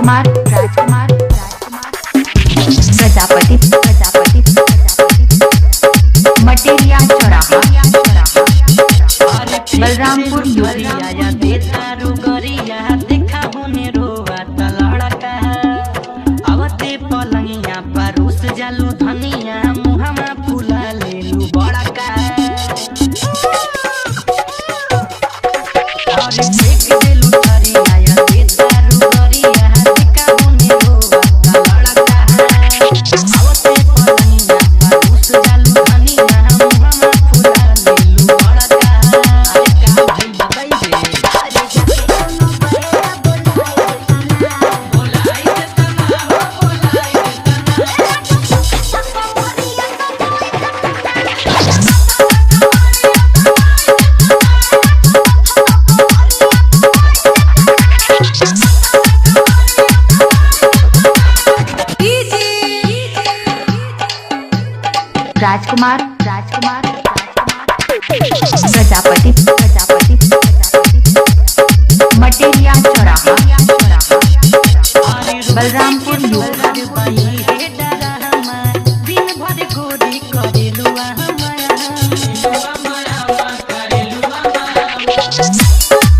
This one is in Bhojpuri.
राजकुमार राजकुमार प्रजापति प्रजापति मटेरिया चौराहा बलरामपुर पलंगिया परूस जालू धनिया मुहमा फूला लेलू बड़ा का और देख देलू धरिया या दे दारू गरिया देखा होने रोवा लड़का आवते पलंगिया परूस जालू धनिया मुहमा फूला लेलू बड़ा का अरे का भाई बताई दे अरे जाके कोनो बड़ा बोलाई देता हो राजकुमार राजकुमार प्रजापति प्रजापति